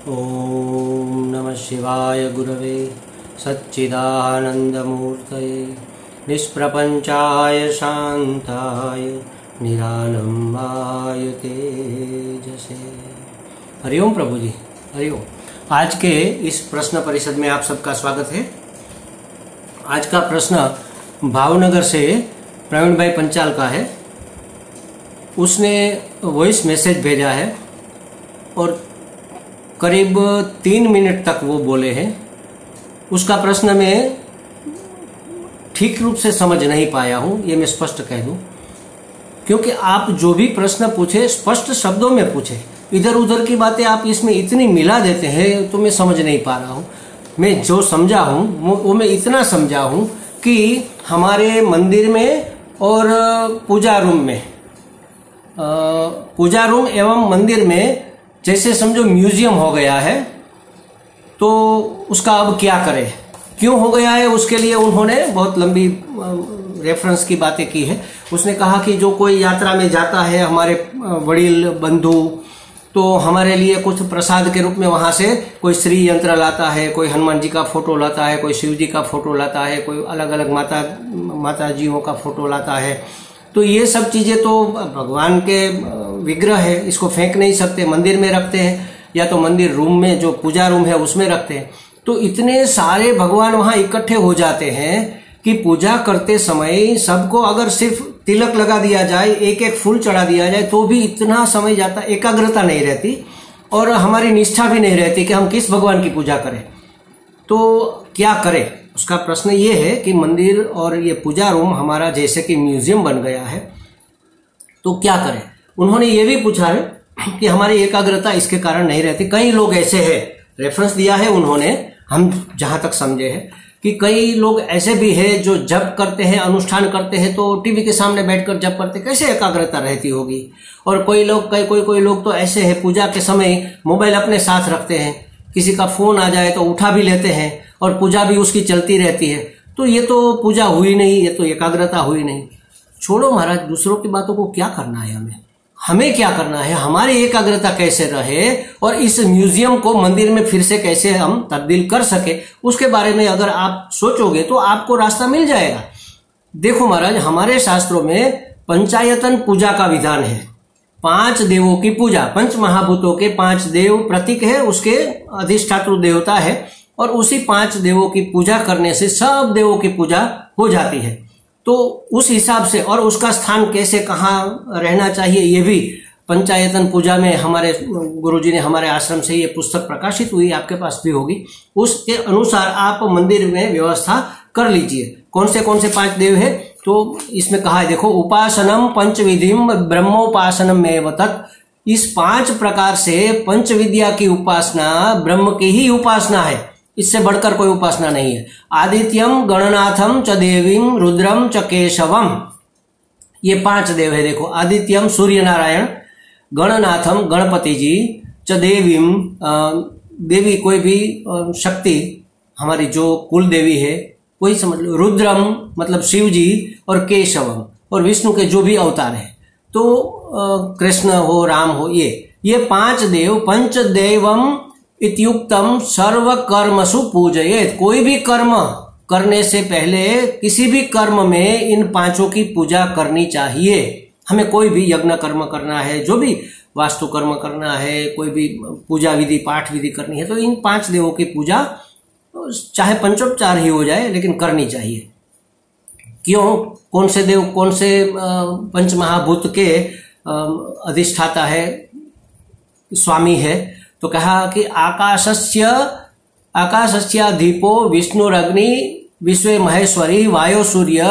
ओम नमः शिवाय गुरवे सच्चिदानंदमूर्तये निष्प्रपंचाय शांताय निरालंबाय तेजसे। हरिओम प्रभु जी, हरिओम। आज के इस प्रश्न परिषद में आप सबका स्वागत है। आज का प्रश्न भावनगर से प्रवीण भाई पंचाल का है। उसने वॉइस मैसेज भेजा है और करीब 3 मिनट तक वो बोले हैं। उसका प्रश्न मैं ठीक रूप से समझ नहीं पाया हूँ, ये मैं स्पष्ट कह दूँ, क्योंकि आप जो भी प्रश्न पूछे स्पष्ट शब्दों में पूछे, इधर उधर की बातें आप इसमें इतनी मिला देते हैं तो मैं समझ नहीं पा रहा हूँ। मैं जो समझा हूँ वो मैं इतना समझा हूँ कि हमारे मंदिर में और पूजा रूम एवं मंदिर में जैसे समझो म्यूजियम हो गया है, तो उसका अब क्या करें, क्यों हो गया है, उसके लिए उन्होंने बहुत लंबी रेफरेंस की बातें की है। उसने कहा कि जो कोई यात्रा में जाता है, हमारे वडील बंधु, तो हमारे लिए कुछ प्रसाद के रूप में वहां से कोई श्री यंत्र लाता है, कोई हनुमान जी का फोटो लाता है, कोई शिव जी का फोटो लाता है, कोई अलग अलग माता जीओं का फोटो लाता है। तो ये सब चीजें तो भगवान के विग्रह है, इसको फेंक नहीं सकते, मंदिर में रखते हैं या तो मंदिर रूम में जो पूजा रूम है उसमें रखते हैं। तो इतने सारे भगवान वहां इकट्ठे हो जाते हैं कि पूजा करते समय सबको अगर सिर्फ तिलक लगा दिया जाए, एक एक फूल चढ़ा दिया जाए, तो भी इतना समय जाता, एकाग्रता नहीं रहती और हमारी निष्ठा भी नहीं रहती कि हम किस भगवान की पूजा करें। तो क्या करें, उसका प्रश्न ये है कि मंदिर और ये पूजा रूम हमारा जैसे कि म्यूजियम बन गया है, तो क्या करें। उन्होंने ये भी पूछा है कि हमारी एकाग्रता इसके कारण नहीं रहती। कई लोग ऐसे हैं, रेफरेंस दिया है उन्होंने, हम जहां तक समझे हैं कि कई लोग ऐसे भी हैं जो जप करते हैं, अनुष्ठान करते हैं, तो टीवी के सामने बैठकर जप करते, कैसे एकाग्रता रहती होगी। और कोई लोग तो ऐसे हैं, पूजा के समय मोबाइल अपने साथ रखते हैं, किसी का फोन आ जाए तो उठा भी लेते हैं और पूजा भी उसकी चलती रहती है। तो ये तो पूजा हुई नहीं, ये तो एकाग्रता हुई नहीं। छोड़ो महाराज, दूसरों की बातों को क्या करना है, हमें क्या करना है, हमारी एकाग्रता कैसे रहे और इस म्यूजियम को मंदिर में फिर से कैसे हम तब्दील कर सके, उसके बारे में अगर आप सोचोगे तो आपको रास्ता मिल जाएगा। देखो महाराज, हमारे शास्त्रों में पंचायतन पूजा का विधान है। 5 देवों की पूजा, 5 महाभूतों के 5 देव प्रतीक है, उसके अधिष्ठातृ देवता है, और उसी 5 देवों की पूजा करने से सब देवों की पूजा हो जाती है। तो उस हिसाब से, और उसका स्थान कैसे कहाँ रहना चाहिए, ये भी पंचायतन पूजा में हमारे गुरुजी ने, हमारे आश्रम से ये पुस्तक प्रकाशित हुई, आपके पास भी होगी। उसके अनुसार आप मंदिर में व्यवस्था कर लीजिए। कौन से 5 देव है, तो इसमें कहा है, देखो, उपासनम पंचविधिम ब्रह्मोपासनम एव तत्। इस 5 प्रकार से पंच विद्या की उपासना ब्रह्म की ही उपासना है, इससे बढ़कर कोई उपासना नहीं है। आदित्यम गणनाथम च देवीम रुद्रम च केशवम, ये 5 देव है। देखो, आदित्यम सूर्य नारायण, गणनाथम गणपति जी, च देवीम देवी कोई भी शक्ति हमारी जो कुल देवी है वही समझ लो, रुद्रम मतलब शिव जी, और केशवम और विष्णु के जो भी अवतार है, तो कृष्ण हो, राम हो, ये 5 देव। पंचदेवम इत्युक्तम सर्व कर्मसु पूजयेत। कोई भी कर्म करने से पहले किसी भी कर्म में इन 5 की पूजा करनी चाहिए। हमें कोई भी यज्ञ कर्म करना है, जो भी वास्तु कर्म करना है, कोई भी पूजा विधि पाठ विधि करनी है, तो इन 5 देवों की पूजा चाहे पंचोपचार ही हो जाए लेकिन करनी चाहिए। क्यों, कौन से देव, कौन से पंच महाभूत के अधिष्ठाता है, स्वामी है, तो कहा कि आकाशस्याधिपो विष्णुरग्नि विश्वे महेश्वरी वायो सूर्य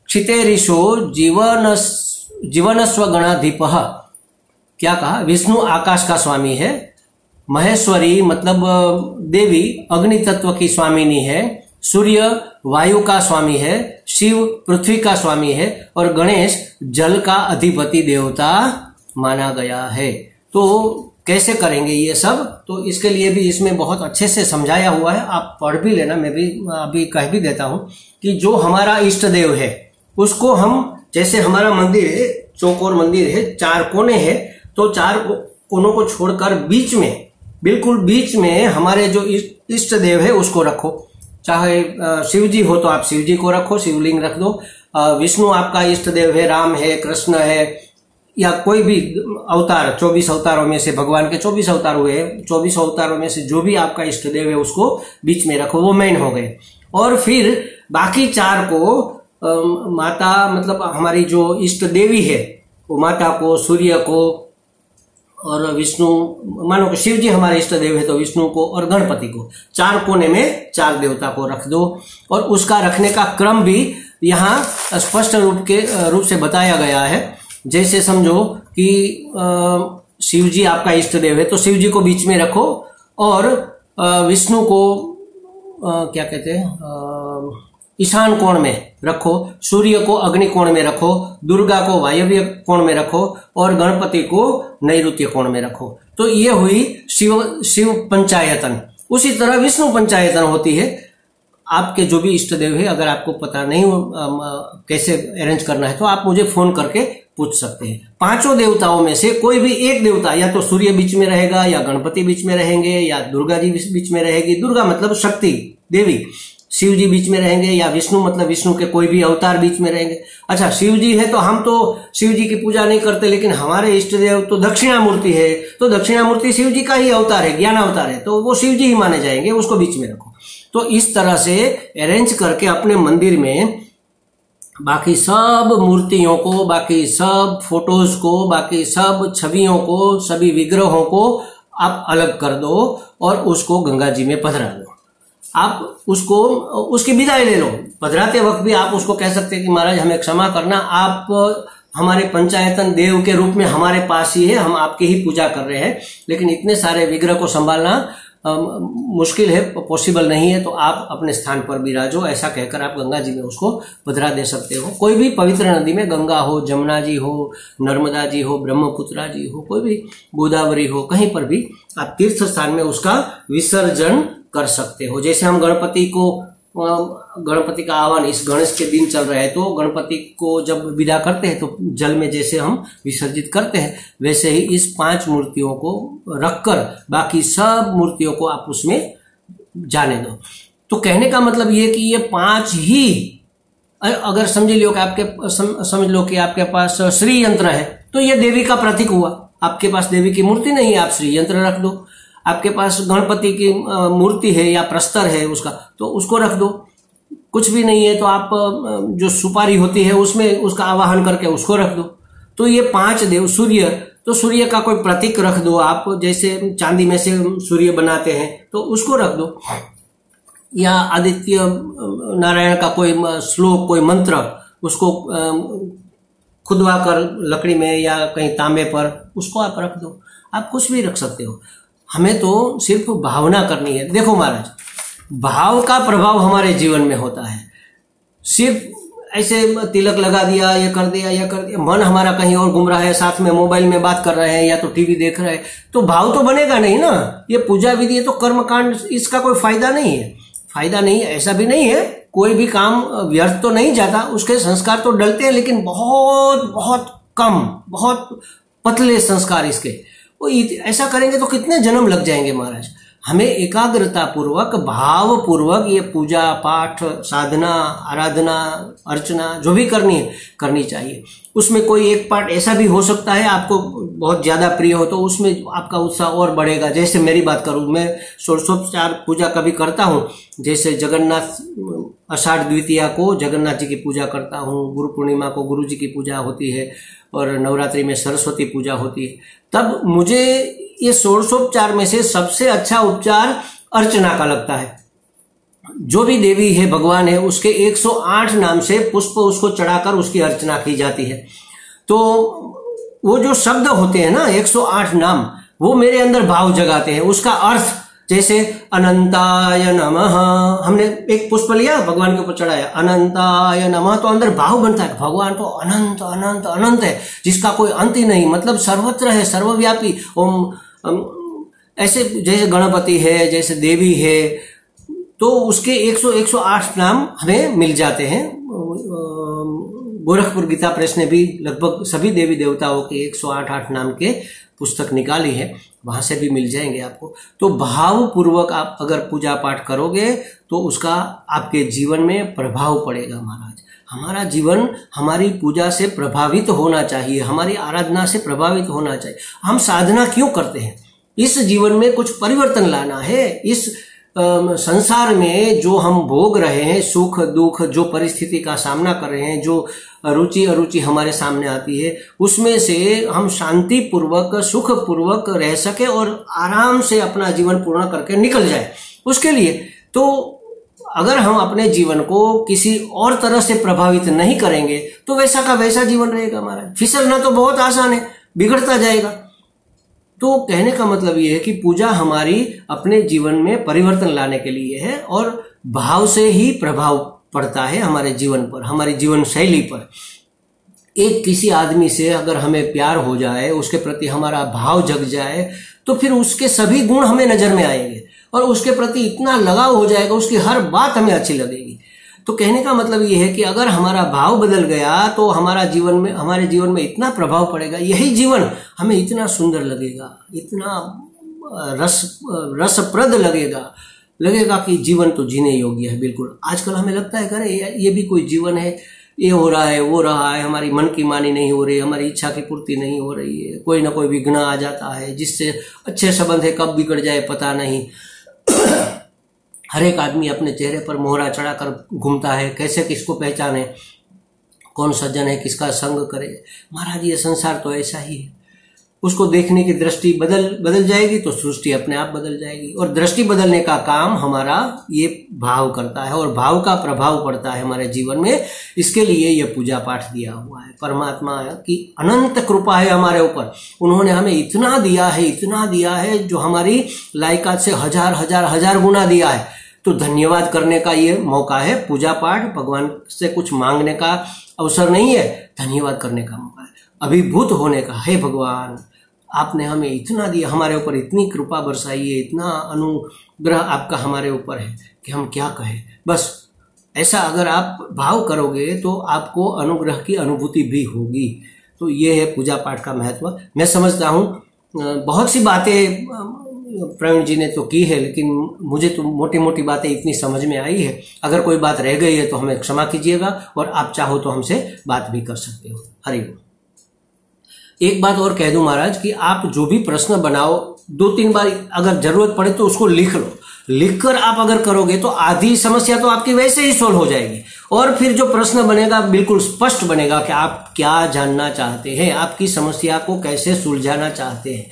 क्षितेरिषो जीवनस्व गणाधिपः। क्या कहा, विष्णु आकाश का स्वामी है, महेश्वरी मतलब देवी अग्नि तत्व की स्वामिनी है, सूर्य वायु का स्वामी है, शिव पृथ्वी का स्वामी है, और गणेश जल का अधिपति देवता माना गया है। तो कैसे करेंगे ये सब, तो इसके लिए भी इसमें बहुत अच्छे से समझाया हुआ है, आप पढ़ भी लेना। मैं भी अभी कह भी देता हूं कि जो हमारा इष्ट देव है उसको हम, जैसे हमारा मंदिर है, चौकोर मंदिर है, 4 कोने हैं, तो 4 कोनों को छोड़कर बीच में बिल्कुल बीच में हमारे जो इष्ट देव है उसको रखो। चाहे शिव जी हो तो आप शिव जी को रखो, शिवलिंग रख दो। विष्णु आपका इष्ट देव है, राम है, कृष्ण है, या कोई भी अवतार, 24 अवतारों में से भगवान के 24 अवतार हुए, 24 अवतारों में से जो भी आपका इष्ट देव है उसको बीच में रखो, वो मेन हो गए। और फिर बाकी 4 को माता, मतलब हमारी जो इष्ट देवी है वो माता को, सूर्य को और विष्णु, मानो कि शिव जी हमारे इष्ट देव है तो विष्णु को और गणपति को, 4 कोने में 4 देवता को रख दो। और उसका रखने का क्रम भी यहाँ स्पष्ट रूप से बताया गया है। जैसे समझो कि शिव जी आपका इष्ट देव है तो शिव जी को बीच में रखो और विष्णु को क्या कहते हैं, ईशान कोण में रखो, सूर्य को अग्नि कोण में रखो, दुर्गा को वायव्य कोण में रखो और गणपति को नैऋत्य कोण में रखो। तो ये हुई शिव पंचायतन। उसी तरह विष्णु पंचायतन होती है। आपके जो भी इष्ट देव है, अगर आपको पता नहीं कैसे अरेंज करना है तो आप मुझे फोन करके पूछ सकते हैं। 5 देवताओं में से कोई भी एक देवता, या तो सूर्य बीच में रहेगा, या गणपति बीच में रहेंगे, या दुर्गा जी बीच में रहेगी, दुर्गा मतलब शक्ति देवी, शिव जी बीच में रहेंगे, या विष्णु मतलब विष्णु के कोई भी अवतार बीच में रहेंगे। अच्छा, शिव जी है तो हम तो शिव जी की पूजा नहीं करते, लेकिन हमारे इष्ट देव तो दक्षिणामूर्ति है, तो दक्षिणामूर्ति शिव जी का ही अवतार है, ज्ञान अवतार है, तो वो शिव जी ही माने जाएंगे, उसको बीच में रखो। तो इस तरह से अरेंज करके अपने मंदिर में बाकी सब मूर्तियों को, बाकी सब फोटोज को, बाकी सब छवियों को, सभी विग्रहों को आप अलग कर दो और उसको गंगा जी में पधरा दो। आप उसको, उसकी विदाई ले लो। पधराते वक्त भी आप उसको कह सकते हैं कि महाराज हमें क्षमा करना, आप हमारे पंचायतन देव के रूप में हमारे पास ही है, हम आपकी ही पूजा कर रहे हैं, लेकिन इतने सारे विग्रह को संभालना मुश्किल है, पॉसिबल नहीं है, तो आप अपने स्थान पर विराजो, ऐसा कहकर आप गंगा जी में उसको पधरा दे सकते हो। कोई भी पवित्र नदी में, गंगा हो, जमुना जी हो, नर्मदा जी हो, ब्रह्मपुत्रा जी हो, कोई भी गोदावरी हो, कहीं पर भी आप तीर्थ स्थान में उसका विसर्जन कर सकते हो। जैसे हम गणपति का आह्वान, इस गणेश के दिन चल रहे हैं तो गणपति को जब विदा करते हैं तो जल में जैसे हम विसर्जित करते हैं, वैसे ही इस 5 मूर्तियों को रखकर बाकी सब मूर्तियों को आप उसमें जाने दो। तो कहने का मतलब ये कि ये 5 ही, अगर समझ लो कि आपके पास श्री यंत्र है तो ये देवी का प्रतीक हुआ। आपके पास देवी की मूर्ति नहीं है, आप श्री यंत्र रख दो। आपके पास गणपति की मूर्ति है या प्रस्तर है उसका, तो उसको रख दो। कुछ भी नहीं है तो आप जो सुपारी होती है उसमें उसका आवाहन करके उसको रख दो। तो ये 5 देव, सूर्य, तो सूर्य का कोई प्रतीक रख दो आप, जैसे चांदी में से सूर्य बनाते हैं तो उसको रख दो, या आदित्य नारायण का कोई श्लोक, कोई मंत्र, उसको खुदवा कर लकड़ी में या कहीं तांबे पर उसको आप रख दो। आप कुछ भी रख सकते हो, हमें तो सिर्फ भावना करनी है। देखो महाराज, भाव का प्रभाव हमारे जीवन में होता है। सिर्फ ऐसे तिलक लगा दिया, ये कर दिया, मन हमारा कहीं और घूम रहा है, साथ में मोबाइल में बात कर रहे हैं या तो टीवी देख रहे हैं, तो भाव तो बनेगा नहीं ना। ये पूजा विधि है तो कर्मकांड, इसका कोई फायदा नहीं है। फायदा नहीं है ऐसा भी नहीं है, कोई भी काम व्यर्थ तो नहीं जाता, उसके संस्कार तो डलते हैं, लेकिन बहुत बहुत कम, बहुत पतले संस्कार इसके। वो ऐसा करेंगे तो कितने जन्म लग जाएंगे महाराज। हमें एकाग्रता पूर्वक, भाव पूर्वक ये पूजा पाठ, साधना, आराधना, अर्चना जो भी करनी चाहिए। उसमें कोई एक पार्ट ऐसा भी हो सकता है आपको बहुत ज्यादा प्रिय हो तो उसमें आपका उत्साह और बढ़ेगा। जैसे मेरी बात करूं, मैं षोडशोपचार पूजा कभी करता हूं, जैसे जगन्नाथ, आषाढ़ द्वितीया को जगन्नाथ जी की पूजा करता हूं, गुरु पूर्णिमा को गुरु जी की पूजा होती है, और नवरात्रि में सरस्वती पूजा होती है। तब मुझे ये षोडशोपचार में से सबसे अच्छा उपचार अर्चना का लगता है। जो भी देवी है, भगवान है, उसके 108 नाम से पुष्प उसको चढ़ाकर उसकी अर्चना की जाती है। तो वो जो शब्द होते हैं ना, 108 नाम, वो मेरे अंदर भाव जगाते हैं। उसका अर्थ, जैसे अनंताय नमः, हमने एक पुष्प लिया, भगवान के ऊपर चढ़ाया, अनंताय नमः, तो अंदर भाव बनता है, भगवान तो अनंत अनंत अनंत है, जिसका कोई अंत ही नहीं, मतलब सर्वत्र है, सर्वव्यापी। ओम, ऐसे जैसे गणपति है, जैसे देवी है, तो उसके 108 नाम हमें मिल जाते हैं। गोरखपुर गीता प्रेस ने भी लगभग सभी देवी देवताओं के 108 नाम के पुस्तक निकाली है। वहां से भी मिल जाएंगे आपको। तो भावपूर्वक आप अगर पूजा पाठ करोगे तो उसका आपके जीवन में प्रभाव पड़ेगा महाराज। हमारा जीवन हमारी पूजा से प्रभावित होना चाहिए, हमारी आराधना से प्रभावित होना चाहिए। हम साधना क्यों करते हैं? इस जीवन में कुछ परिवर्तन लाना है। इस संसार में जो हम भोग रहे हैं, सुख दुख, जो परिस्थिति का सामना कर रहे हैं, जो रुचि अरुचि हमारे सामने आती है, उसमें से हम शांति पूर्वक सुख पूर्वक रह सके और आराम से अपना जीवन पूर्ण करके निकल जाए। उसके लिए तो अगर हम अपने जीवन को किसी और तरह से प्रभावित नहीं करेंगे तो वैसा का वैसा जीवन रहेगा महाराज। फिसलना तो बहुत आसान है, बिगड़ता जाएगा। तो कहने का मतलब ये है कि पूजा हमारी अपने जीवन में परिवर्तन लाने के लिए है और भाव से ही प्रभाव पड़ता है हमारे जीवन पर, हमारी जीवन शैली पर। एक किसी आदमी से अगर हमें प्यार हो जाए, उसके प्रति हमारा भाव जग जाए, तो फिर उसके सभी गुण हमें नजर में आएंगे और उसके प्रति इतना लगाव हो जाएगा, उसकी हर बात हमें अच्छी लगेगी। तो कहने का मतलब ये है कि अगर हमारा भाव बदल गया तो हमारे जीवन में इतना प्रभाव पड़ेगा, यही जीवन हमें इतना सुंदर लगेगा, इतना रसप्रद लगेगा कि जीवन तो जीने योग्य है। बिल्कुल आजकल हमें लगता है अरे ये भी कोई जीवन है, ये हो रहा है वो रहा है, हमारी मन की मानी नहीं हो रही, हमारी इच्छा की पूर्ति नहीं हो रही है, कोई ना कोई विघ्न आ जाता है, जिससे अच्छे संबंध है कब बिगड़ जाए पता नहीं। हर एक आदमी अपने चेहरे पर मोहरा चढ़ाकर घूमता है, कैसे किसको पहचाने, कौन सज्जन है, किसका संग करे। महाराज ये संसार तो ऐसा ही है। उसको देखने की दृष्टि बदल जाएगी तो सृष्टि अपने आप बदल जाएगी। और दृष्टि बदलने का काम हमारा ये भाव करता है और भाव का प्रभाव पड़ता है हमारे जीवन में। इसके लिए ये पूजा पाठ दिया हुआ है। परमात्मा की अनंत कृपा है हमारे ऊपर। उन्होंने हमें इतना दिया है जो हमारी लायकात से हजार गुना दिया है। तो धन्यवाद करने का ये मौका है। पूजा पाठ भगवान से कुछ मांगने का अवसर नहीं है, धन्यवाद करने का मौका है, अभिभूत होने का। हे भगवान, आपने हमें इतना दिया, हमारे ऊपर इतनी कृपा बरसाई है, इतना अनुग्रह आपका हमारे ऊपर है कि हम क्या कहें। बस ऐसा अगर आप भाव करोगे तो आपको अनुग्रह की अनुभूति भी होगी। तो ये है पूजा पाठ का महत्व। मैं समझता हूँ बहुत सी बातें प्रवीण जी ने तो की है, लेकिन मुझे तो मोटी मोटी बातें इतनी समझ में आई है। अगर कोई बात रह गई है तो हमें क्षमा कीजिएगा और आप चाहो तो हमसे बात भी कर सकते हो। हरि ओम। एक बात और कह दूं महाराज कि आप जो भी प्रश्न बनाओ 2-3 बार अगर जरूरत पड़े तो उसको लिख लो। लिखकर आप अगर करोगे तो आधी समस्या तो आपकी वैसे ही सोल्व हो जाएगी और फिर जो प्रश्न बनेगा बिल्कुल स्पष्ट बनेगा कि आप क्या जानना चाहते हैं, आपकी समस्या को कैसे सुलझाना चाहते हैं।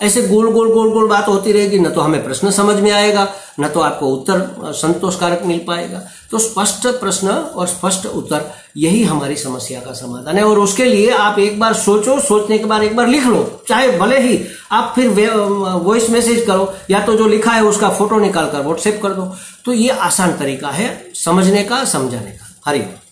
ऐसे गोल गोल बात होती रहेगी, न तो हमें प्रश्न समझ में आएगा, न तो आपको उत्तर संतोषकारक मिल पाएगा। तो स्पष्ट प्रश्न और स्पष्ट उत्तर यही हमारी समस्या का समाधान है। और उसके लिए आप एक बार सोचो, सोचने के बाद एक बार लिख लो, चाहे भले ही आप फिर वॉइस मैसेज करो या तो जो लिखा है उसका फोटो निकाल कर व्हाट्सएप कर दो। तो ये आसान तरीका है समझने का, समझाने का। हरि ओम।